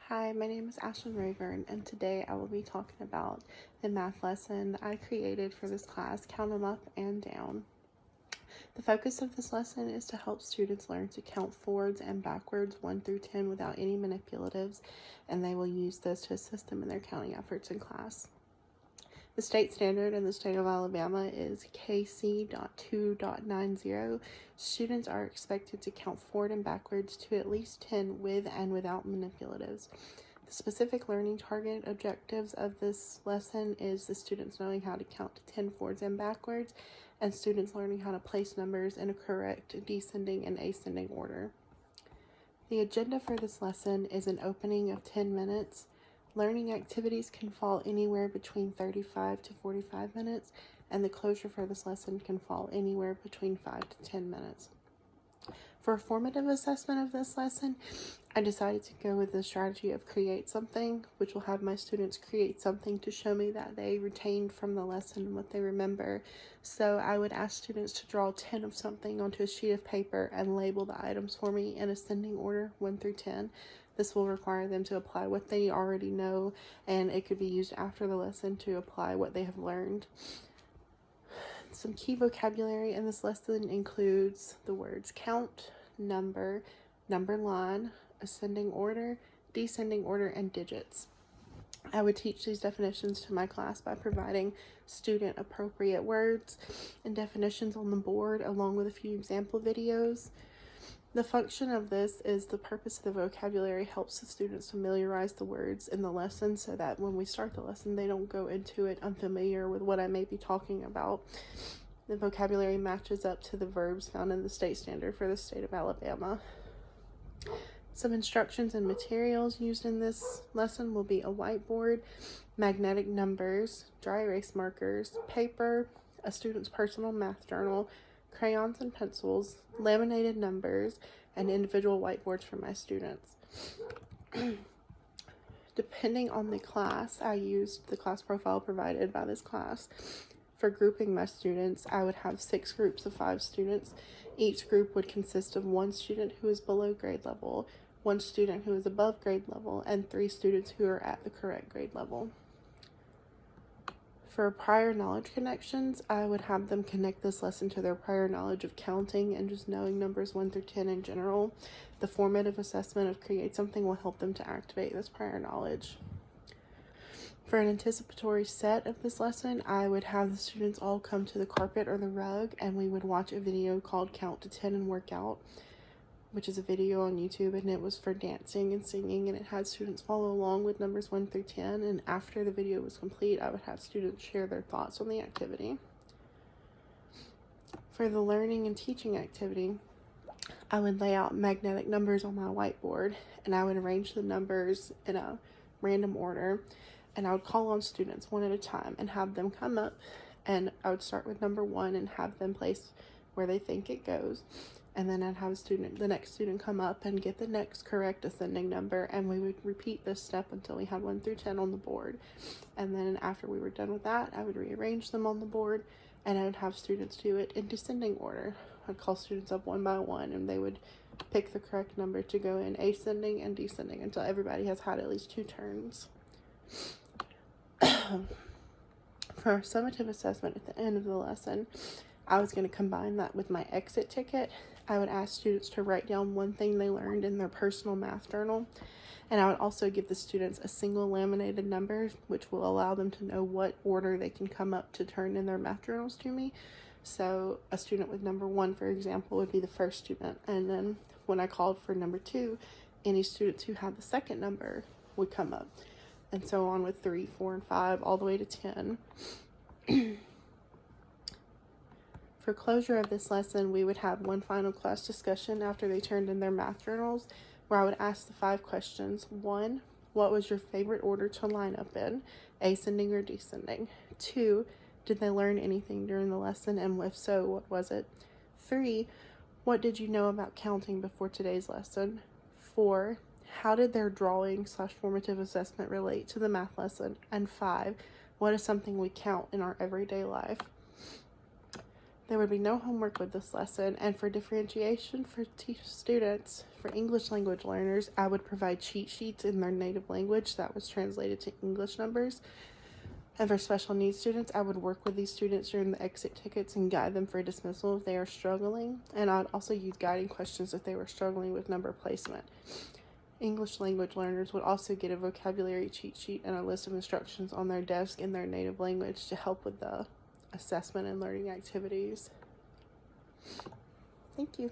Hi, my name is Ashlyn Rayburn, and today I will be talking about the math lesson that I created for this class, Count 'em Up and Down. The focus of this lesson is to help students learn to count forwards and backwards 1 through 10 without any manipulatives, and they will use this to assist them in their counting efforts in class. The state standard in the state of Alabama is KC.2.90. Students are expected to count forward and backwards to at least 10 with and without manipulatives. The specific learning target objectives of this lesson is the students knowing how to count to 10 forwards and backwards, and students learning how to place numbers in a correct descending and ascending order. The agenda for this lesson is an opening of 10 minutes. Learning activities can fall anywhere between 35 to 45 minutes, and the closure for this lesson can fall anywhere between 5 to 10 minutes. For a formative assessment of this lesson, I decided to go with the strategy of create something, which will have my students create something to show me that they retained from the lesson and what they remember. So I would ask students to draw 10 of something onto a sheet of paper and label the items for me in ascending order 1 through 10. This will require them to apply what they already know, and it could be used after the lesson to apply what they have learned. Some key vocabulary in this lesson includes the words count, number, number line, ascending order, descending order, and digits. I would teach these definitions to my class by providing student appropriate words and definitions on the board along with a few example videos. The function of this is the purpose of the vocabulary helps the students familiarize the words in the lesson so that when we start the lesson, they don't go into it unfamiliar with what I may be talking about. The vocabulary matches up to the verbs found in the state standard for the state of Alabama. Some instructions and materials used in this lesson will be a whiteboard, magnetic numbers, dry erase markers, paper, a student's personal math journal, crayons and pencils, laminated numbers, and individual whiteboards for my students. Depending on the class, I used the class profile provided by this class. For grouping my students, I would have 6 groups of 5 students. Each group would consist of 1 student who is below grade level, 1 student who is above grade level, and 3 students who are at the correct grade level. For prior knowledge connections, I would have them connect this lesson to their prior knowledge of counting and just knowing numbers 1 through 10 in general. The formative assessment of create something will help them to activate this prior knowledge. For an anticipatory set of this lesson, I would have the students all come to the carpet or the rug, and we would watch a video called Count to 10 and Work Out, which is a video on YouTube, and it was for dancing and singing, and it had students follow along with numbers 1 through 10, and after the video was complete, I would have students share their thoughts on the activity. For the learning and teaching activity, I would lay out magnetic numbers on my whiteboard, and I would arrange the numbers in a random order, and I would call on students one at a time and have them come up, and I would start with number 1 and have them place where they think it goes. And then I'd have the next student come up and get the next correct ascending number, and we would repeat this step until we had 1 through 10 on the board. And then after we were done with that, I would rearrange them on the board, and I would have students do it in descending order. I'd call students up one by one, and they would pick the correct number to go in ascending and descending until everybody has had at least 2 turns. For our summative assessment at the end of the lesson, I was going to combine that with my exit ticket. I would ask students to write down one thing they learned in their personal math journal, and I would also give the students a single laminated number, which will allow them to know what order they can come up to turn in their math journals to me. So a student with number 1, for example, would be the first student, and then when I called for number 2, any students who had the second number would come up, and so on with 3, 4, and 5, all the way to 10. For closure of this lesson, we would have one final class discussion after they turned in their math journals, where I would ask the 5 questions. 1, what was your favorite order to line up in, ascending or descending? 2, did they learn anything during the lesson, and if so, what was it? 3, what did you know about counting before today's lesson? 4, how did their drawing/formative assessment relate to the math lesson? And 5, what is something we count in our everyday life? There would be no homework with this lesson, and for differentiation for students, for English language learners, I would provide cheat sheets in their native language that was translated to English numbers. And for special needs students, I would work with these students during the exit tickets and guide them for dismissal if they are struggling. And I'd also use guiding questions if they were struggling with number placement. English language learners would also get a vocabulary cheat sheet and a list of instructions on their desk in their native language to help with the assessment and learning activities. Thank you.